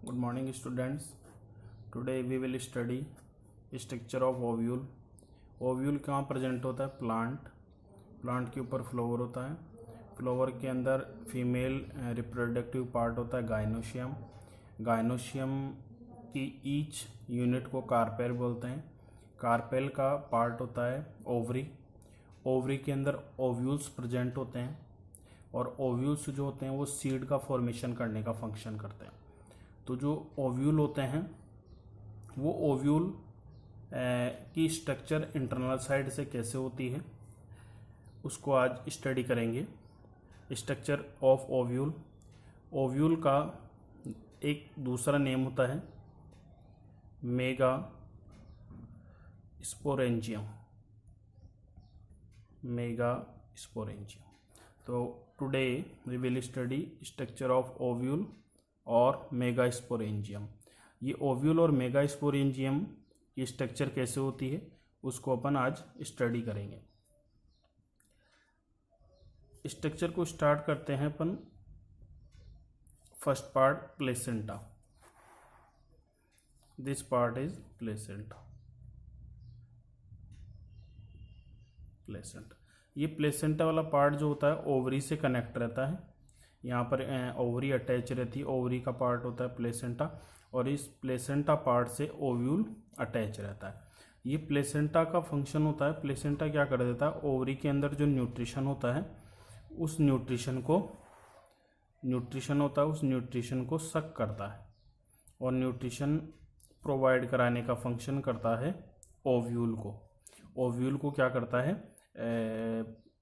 Good morning students. Today we will study structure of ovule. Ovule कहाँ present होता है? Plant के ऊपर फ्लावर होता है. फ्लावर के अंदर फीमेल रिप्रोडक्टिव पार्ट होता है गाइनोशियम की ईच यूनिट को कार्पेल बोलते हैं. कार्पेल का पार्ट होता है ओवरी के अंदर ओव्यूल्स प्रेजेंट होते हैं और ओव्यूल्स जो होते हैं वो सीड का फॉर्मेशन करने का फंक्शन करते हैं. तो जो ओव्यूल होते हैं वो ओव्यूल की स्ट्रक्चर इंटरनल साइड से कैसे होती है उसको आज स्टडी करेंगे. स्ट्रक्चर ऑफ ओव्यूल का एक दूसरा नेम होता है मेगा स्पोरेंजियम. तो today we will study structure of ovule और मेगास्पोरेंजियम. ये ओव्यूल और मेगास्पोरेंजियम की स्ट्रक्चर कैसे होती है उसको अपन आज स्टडी करेंगे. स्ट्रक्चर को स्टार्ट करते हैं अपन. First part placenta. This part is placenta. ये प्लेसेंटा वाला पार्ट जो होता है ओवरी से कनेक्ट रहता है. यहाँ पर ओवरी अटैच रहती है. ओवरी का पार्ट होता है प्लेसेंटा और इस प्लेसेंटा पार्ट से ओव्यूल अटैच रहता है. ये प्लेसेंटा का फंक्शन होता है. प्लेसेंटा क्या कर देता है? ओवरी के अंदर जो न्यूट्रिशन होता है उस न्यूट्रिशन को सक करता है और न्यूट्रिशन प्रोवाइड कराने का फंक्शन करता है ओव्यूल को क्या करता है?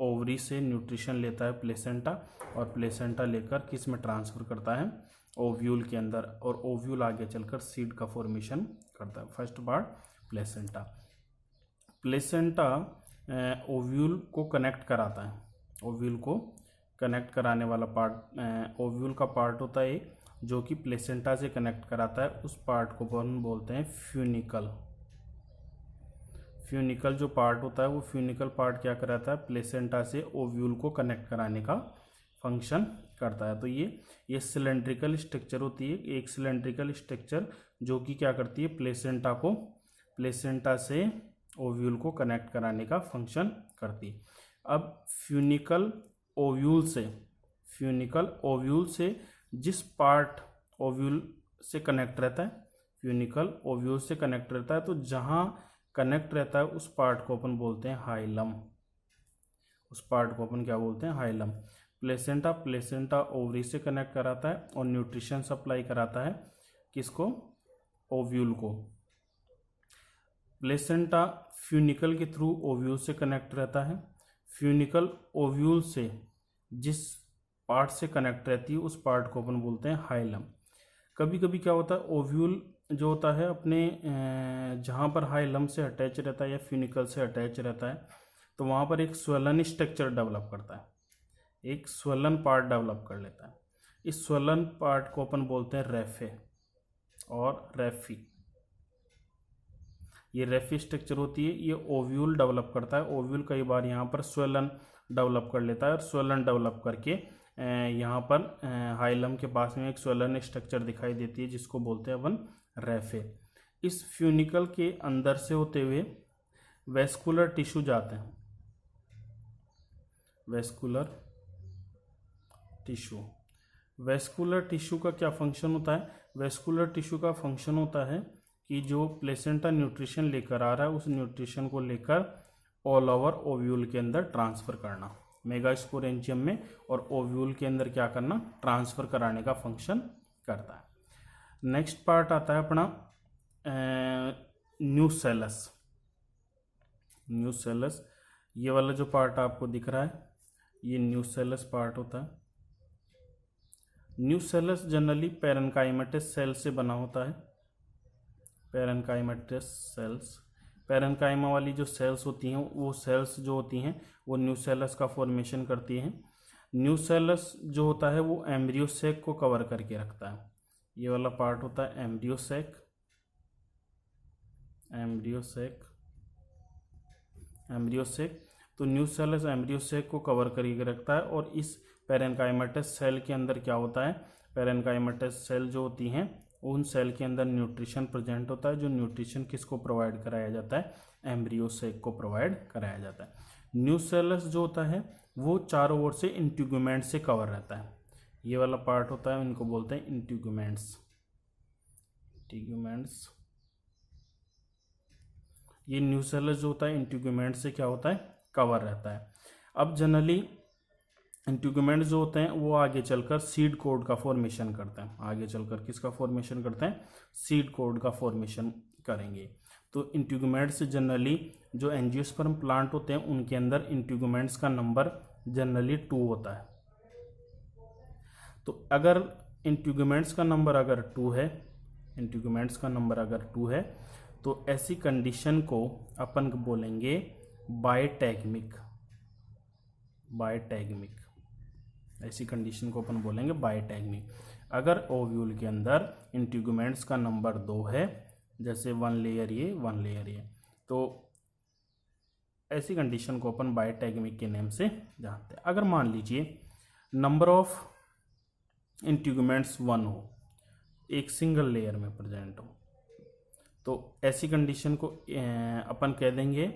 ओवरी से न्यूट्रिशन लेता है प्लेसेंटा और प्लेसेंटा लेकर किस में ट्रांसफ़र करता है? ओव्यूल के अंदर. और ओव्यूल आगे चलकर सीड का फॉर्मेशन करता है. फर्स्ट पार्ट प्लेसेंटा ओव्यूल को कनेक्ट कराता है. ओव्यूल को कनेक्ट कराने वाला पार्ट ओव्यूल का पार्ट होता है जो कि प्लेसेंटा से कनेक्ट कराता है. उस पार्ट को अपन बोलते हैं फ्यूनिकल जो पार्ट होता है वो फ्यूनिकल पार्ट क्या कराता है? प्लेसेंटा से ओव्यूल को कनेक्ट कराने का फंक्शन करता है. तो ये सिलेंड्रिकल स्ट्रक्चर होती है. एक सिलेंड्रिकल स्ट्रक्चर जो कि क्या करती है? प्लेसेंटा से ओव्यूल को कनेक्ट कराने का फंक्शन करती है. अब फ्यूनिकल ओव्यूल से जिस पार्ट ओव्यूल से कनेक्ट रहता है तो जहाँ कनेक्ट रहता है उस पार्ट को अपन बोलते हैं हाइलम. प्लेसेंटा ओवरी से कनेक्ट कराता है और न्यूट्रिशन सप्लाई कराता है किसको? ओव्यूल को. प्लेसेंटा फ्यूनिकल के थ्रू ओव्यूल से कनेक्ट रहता है. फ्यूनिकल ओव्यूल से जिस पार्ट से कनेक्ट रहती है उस पार्ट को अपन बोलते हैं हाइलम. कभी कभी क्या होता है? ओव्यूल जो होता है अपने जहाँ पर हाइलम से अटैच रहता है या फ्यूनिकल से अटैच रहता है तो वहाँ पर एक स्वेलन स्ट्रक्चर डेवलप करता है. एक स्वेलन पार्ट डेवलप कर लेता है. इस स्वेलन पार्ट को अपन बोलते हैं रेफे और रेफी. ये रेफी स्ट्रक्चर होती है. ये ओव्यूल डेवलप करता है. ओव्यूल कई बार यहाँ पर स्वेलन डेवलप कर लेता है और स्वेलन डेवलप करके यहाँ पर हाइलम के पास में एक स्वेलन स्ट्रक्चर दिखाई देती है जिसको बोलते हैं अपन रेफे. इस फ्यूनिकल के अंदर से होते हुए वेस्कुलर टिश्यू जाते हैं. वेस्कुलर टिश्यू का क्या फंक्शन होता है? वेस्कुलर टिश्यू का फंक्शन होता है कि जो प्लेसेंटा न्यूट्रिशन लेकर आ रहा है उस न्यूट्रिशन को लेकर ऑल ओवर ओव्यूल के अंदर ट्रांसफ़र करना. मेगास्पोरेंजियम में और ओव्यूल के अंदर क्या करना? ट्रांसफ़र कराने का फंक्शन करता है. नेक्स्ट पार्ट आता है अपना न्यूसेलस. ये वाला जो पार्ट आपको दिख रहा है ये न्यूसेलस पार्ट होता है. न्यूसेलस जनरली पैरेन्काइमेटस सेल से बना होता है. पैरेन्काइमा वाली जो सेल्स होती हैं वो सेल्स जो होती हैं वो न्यूसेलस का फॉर्मेशन करती हैं. न्यूसेलस जो होता है वो एम्ब्रियोसेक को कवर करके रखता है. ये वाला पार्ट होता है एम्ब्रियोसेक. तो न्यूसेलस एम्ब्रियोसेक को कवर करके रखता है और इस पैरेन्काइमेटस सेल के अंदर क्या होता है? पैरेन्काइमेटस सेल जो होती हैं उन सेल के अंदर न्यूट्रिशन प्रेजेंट होता है, जो न्यूट्रिशन किसको प्रोवाइड कराया जाता है, एम्ब्रियो सेक को प्रोवाइड कराया जाता है। न्यूसेलस जो होता है वो चारों ओर से इंट्यूगुमेंट से कवर रहता है। ये वाला पार्ट होता है, इनको बोलते हैं इंट्यूगुमेंट्स। ये न्यूसेलस जो होता है इंट्यूगुमेंट से क्या होता है, कवर रहता है। अब जनरली इंट्यूगुमेंट जो होते हैं वो आगे चलकर सीड कोड का फॉर्मेशन करते हैं। आगे चलकर किसका फॉर्मेशन करते हैं, सीड कोड का फॉर्मेशन करेंगे। तो इंट्यूगुमेंट्स जनरली जो एंजियोस्पर्म प्लांट होते हैं उनके अंदर इंट्यूगुमेंट्स का नंबर जनरली 2 होता है। तो अगर इंट्यूगुमेंट्स का नंबर अगर 2 है, इंट्यूगुमेंट्स का नंबर अगर 2 है तो ऐसी कंडीशन को अपन बोलेंगे बायटैगमिक। ऐसी कंडीशन को अपन बोलेंगे बायटैगमिक। अगर ओव्यूल के अंदर इंट्यूगुमेंट्स का नंबर 2 है, जैसे 1 लेयर ये 1 लेयर ये, तो ऐसी कंडीशन को अपन बायटैगमिक के नेम से जानते हैं। अगर मान लीजिए नंबर ऑफ इंट्यूगुमेंट्स 1 हो, एक सिंगल लेयर में प्रेजेंट हो, तो ऐसी कंडीशन को अपन कह देंगे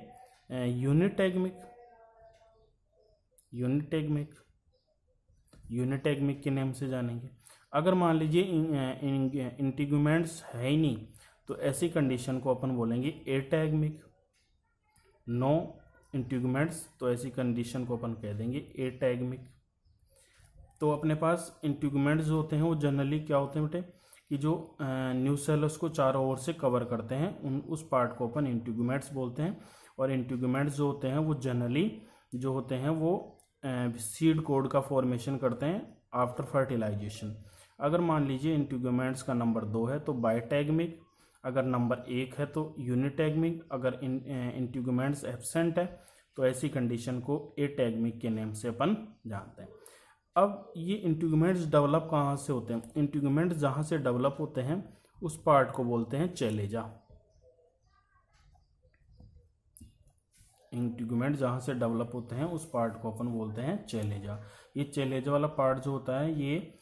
यूनिटैगमिक के नेम से जानेंगे। अगर मान लीजिए इंट्यूगुमेंट्स है ही नहीं, तो ऐसी कंडीशन को अपन बोलेंगे एटैगमिक। नो इंट्यूगुमेंट्स, तो ऐसी कंडीशन को अपन कह देंगे एटैगमिक। तो अपने पास इंट्यूगुमेंट्स जो होते हैं वो जनरली क्या होते हैं बेटे, कि जो न्यूसेलस को चारों ओर से कवर करते हैं उस पार्ट को अपन इंट्यूगुमेंट्स बोलते हैं। और इंट्यूगुमेंट्स जो होते हैं वो जनरली जो होते हैं वो सीड कोड का फॉर्मेशन करते हैं आफ्टर फर्टिलाइजेशन। अगर मान लीजिए इंट्यूगुमेंट्स का नंबर 2 है तो बायटैगमिक, अगर नंबर 1 है तो यूनिटैगमिक, अगर इंट्यूगुमेंट्स एब्सेंट है तो ऐसी कंडीशन को एटैगमिक के नेम से अपन जानते हैं। अब ये इंट्यूगुमेंट्स डेवलप कहाँ से होते हैं, इंट्यूगुमेंट्स जहाँ से डेवलप होते हैं उस पार्ट को बोलते हैं चैलेजा। इंट्यूगुमेंट जहाँ से डेवलप होते हैं उस पार्ट को अपन बोलते हैं चैलेजा। ये चैलेजा वाला पार्ट जो होता है ये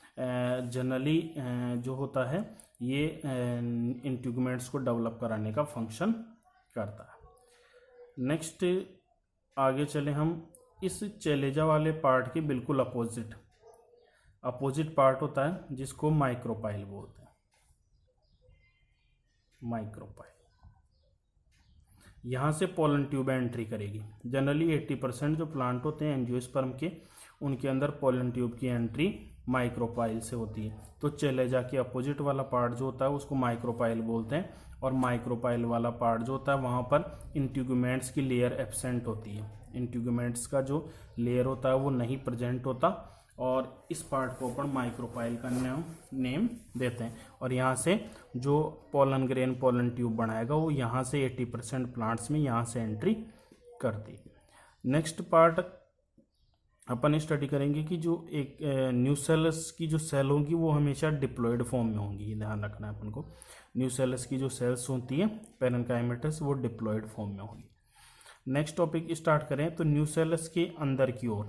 जनरली जो होता है ये इंट्यूगुमेंट्स को डेवलप कराने का फंक्शन करता है। नेक्स्ट आगे चले हम, इस चैलेजा वाले पार्ट के बिल्कुल अपोजिट पार्ट होता है जिसको माइक्रोपाइल बोलते हैं। माइक्रोपाइल यहाँ से पोलन ट्यूब एंट्री करेगी। जनरली 80% जो प्लांट होते हैं एंजियोस्पर्म के, उनके अंदर पोलन ट्यूब की एंट्री माइक्रोपाइल से होती है। तो चैलेजा के अपोजिट वाला पार्ट जो होता है उसको माइक्रोपाइल बोलते हैं। और माइक्रोपाइल वाला पार्ट जो होता है वहाँ पर इंट्यूगुमेंट्स की लेयर एब्सेंट होती है। इंट्यूगुमेंट्स का जो लेयर होता है वो नहीं प्रेजेंट होता, और इस पार्ट को अपन माइक्रोपाइल का नेम देते हैं। और यहाँ से जो पोलन ग्रेन पोलन ट्यूब बनाएगा वो यहाँ से 80% प्लांट्स में यहाँ से एंट्री करती है। नेक्स्ट पार्ट अपन स्टडी करेंगे कि जो एक न्यूसेलस की जो सेल होंगी वो हमेशा डिप्लॉयड फॉर्म में होंगी। ध्यान रखना है अपन को, न्यूसेलस की जो सेल्स होती है पेरेन्काइमेटस वो डिप्लॉयड फॉर्म में होंगी। नेक्स्ट टॉपिक स्टार्ट करें तो न्यूसेलस के अंदर की ओर,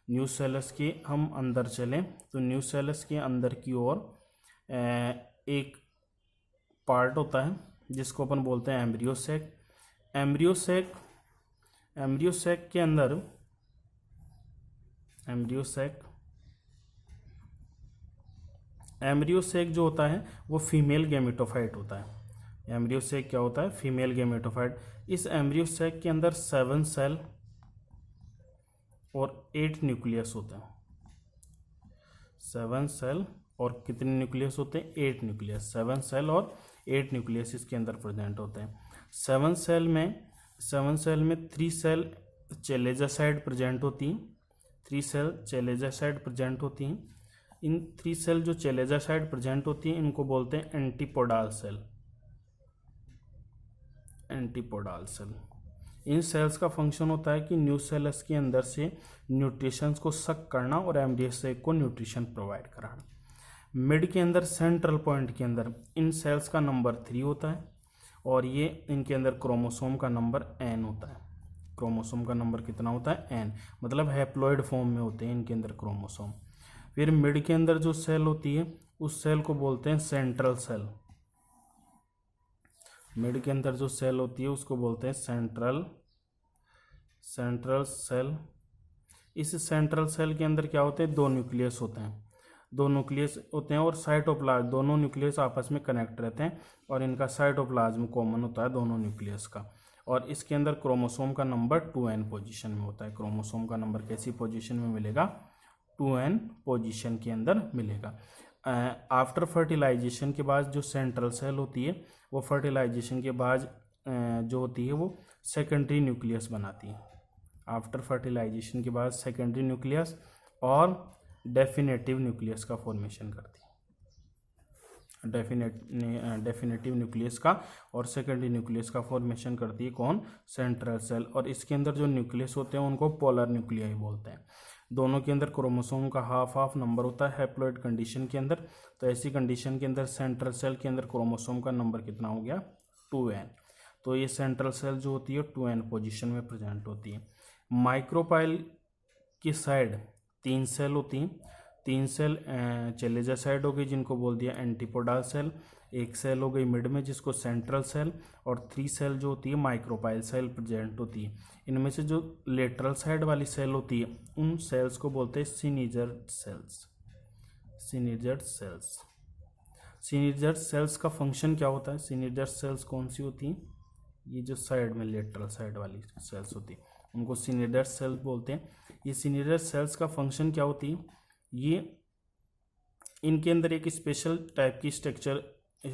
न्यूसेलस के हम अंदर चलें तो न्यूसेलस के अंदर की ओर एक पार्ट होता है जिसको अपन बोलते हैं एम्ब्रियोसेक। एम्ब्रियोसेक के अंदर एम्ब्रियोसेक जो होता है वो फीमेल गैमेटोफाइट होता है। एम्ब्रियोसेक क्या होता है, फीमेल गैमेटोफाइट। इस एम्ब्रियोसेक के अंदर 7 सेल और 8 न्यूक्लियस होते हैं। 7 सेल और कितने न्यूक्लियस होते हैं, 8 न्यूक्लियस। 7 सेल और 8 न्यूक्लियस इसके अंदर प्रेजेंट होते हैं। 7 सेल में 3 सेल चैलेजा साइड प्रेजेंट होती हैं। 3 सेल चैलेजा साइड प्रेजेंट होती हैं। इन 3 सेल जो चैलेजा साइड प्रेजेंट होती हैं इनको बोलते हैं एंटीपोडाल सेल। इन सेल्स का फंक्शन होता है कि न्यूसेलस के अंदर से न्यूट्रिशंस को सक करना और एम्ब्रियोसेक को न्यूट्रिशन प्रोवाइड कराना। मिड के अंदर सेंट्रल पॉइंट के अंदर इन सेल्स का नंबर 3 होता है और ये इनके अंदर क्रोमोसोम का नंबर n होता है। क्रोमोसोम का नंबर कितना होता है, n, मतलब हैप्लॉइड फॉर्म में होते हैं इनके अंदर क्रोमोसोम। फिर मिड के अंदर जो सेल होती है उस सेल को बोलते हैं सेंट्रल सेल। मिड के अंदर जो सेल होती है उसको बोलते हैं सेंट्रल सेल। इस सेंट्रल सेल के अंदर क्या होते हैं, दो न्यूक्लियस होते हैं और साइटोप्लाज्म, दोनों न्यूक्लियस आपस में कनेक्ट रहते हैं और इनका साइटोप्लाज्म कॉमन होता है दोनों न्यूक्लियस का। और इसके अंदर क्रोमोसोम का नंबर 2n पोजीशन में होता है। क्रोमोसोम का नंबर कैसी पोजीशन में मिलेगा, 2n पोजीशन के अंदर मिलेगा। आफ्टर फर्टिलाइजेशन के बाद जो सेंट्रल सेल होती है वो फर्टिलाइजेशन के बाद जो होती है वो सेकेंडरी न्यूक्लियस बनाती है। आफ्टर फर्टिलाइजेशन के बाद सेकेंडरी न्यूक्लियस और डेफिनेटिव न्यूक्लियस का फॉर्मेशन करती है। डेफिनेटिव न्यूक्लियस का और सेकेंडरी न्यूक्लियस का फॉर्मेशन करती है कौन, सेंट्रल सेल। और इसके अंदर जो न्यूक्लियस होते हैं उनको पोलर न्यूक्लियाई बोलते हैं। दोनों के अंदर क्रोमोसोम का हाफ नंबर होता है हैप्लॉइड कंडीशन के अंदर। तो ऐसी कंडीशन के अंदर सेंट्रल सेल के अंदर क्रोमोसोम का नंबर कितना हो गया, 2n। तो ये सेंट्रल सेल जो होती है 2n पोजीशन में प्रेजेंट होती है। माइक्रोपाइल की साइड 3 सेल होती हैं। 3 सेल चेलेजा साइड हो गई जिनको बोल दिया एंटीपोडल सेल, 1 सेल हो गई मिड में जिसको सेंट्रल सेल, और 3 सेल जो होती है माइक्रोपाइल सेल प्रेजेंट होती है। इनमें से जो लेटरल साइड वाली सेल होती है उन सेल्स को बोलते हैं सिनिजर्ड सेल्स का फंक्शन क्या होता है, सिनिजर्ड सेल्स कौन सी होती हैं, ये जो साइड में लेटरल साइड वाली सेल्स होती है उनको सिनिजर्ड सेल्स बोलते हैं। ये सिनिजर्ड सेल्स का फंक्शन क्या होती है, ये इनके अंदर एक स्पेशल टाइप की स्ट्रक्चर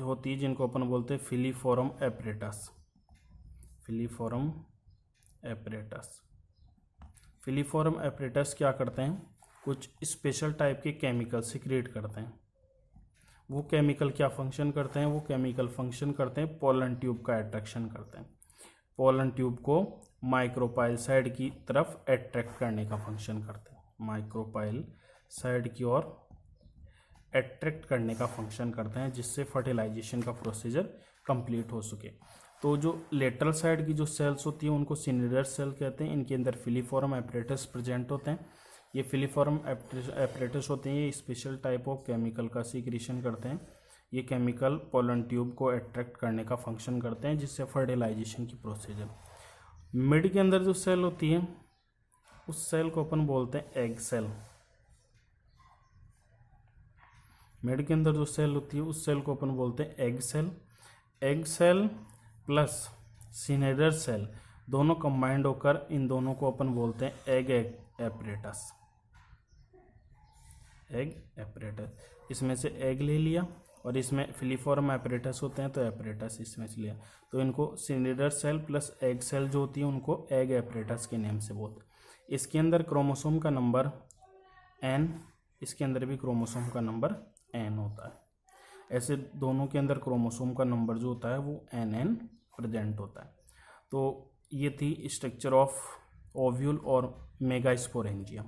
होती है जिनको अपन बोलते हैं फिलीफोरम एपरेटस क्या करते हैं, कुछ स्पेशल टाइप के केमिकल सिक्रिएट करते हैं। वो केमिकल क्या फंक्शन करते हैं, वो केमिकल फंक्शन करते हैं पोलन ट्यूब का अट्रैक्शन करते हैं। पोलन ट्यूब को माइक्रोपाइल साइड की तरफ अट्रैक्ट करने का फंक्शन करते हैं, माइक्रोपाइल साइड की ओर अट्रैक्ट करने का फंक्शन करते हैं जिससे फर्टिलाइजेशन का प्रोसीजर कंप्लीट हो सके। तो जो लेटरल साइड की जो सेल्स होती है उनको सिनिजर्ड सेल कहते हैं। इनके अंदर फिलीफोरम एपरेटस प्रेजेंट होते हैं। ये फिलीफोरम एपरेटस होते हैं, ये स्पेशल टाइप ऑफ केमिकल का सीक्रेशन करते हैं। ये केमिकल पोलन ट्यूब को अट्रैक्ट करने का फंक्शन करते हैं जिससे फर्टिलाइजेशन की प्रोसीजर। मिड के अंदर जो सेल होती है उस सेल को अपन बोलते हैं एग सेल। मिड के अंदर जो सेल होती है उस सेल को अपन बोलते हैं egg cell. Egg cell plus synergid cell दोनों कंबाइंड होकर इन दोनों को अपन बोलते हैं एग एपरेटस। इसमें से एग ले लिया और इसमें फिलीफोरम एपरेटस होते हैं तो एपरेटस इसमें से लिया, तो इनको सिनिजर्ड सेल प्लस एग सेल जो होती है उनको एग एपरेटस के नेम से बोलते हैं। इसके अंदर क्रोमोसोम का नंबर n, इसके अंदर भी क्रोमोसोम का नंबर n होता है। ऐसे दोनों के अंदर क्रोमोसोम का नंबर जो होता है वो nn प्रेजेंट होता है। तो ये थी स्ट्रक्चर ऑफ ओव्यूल और मेगास्पोरेंजियम।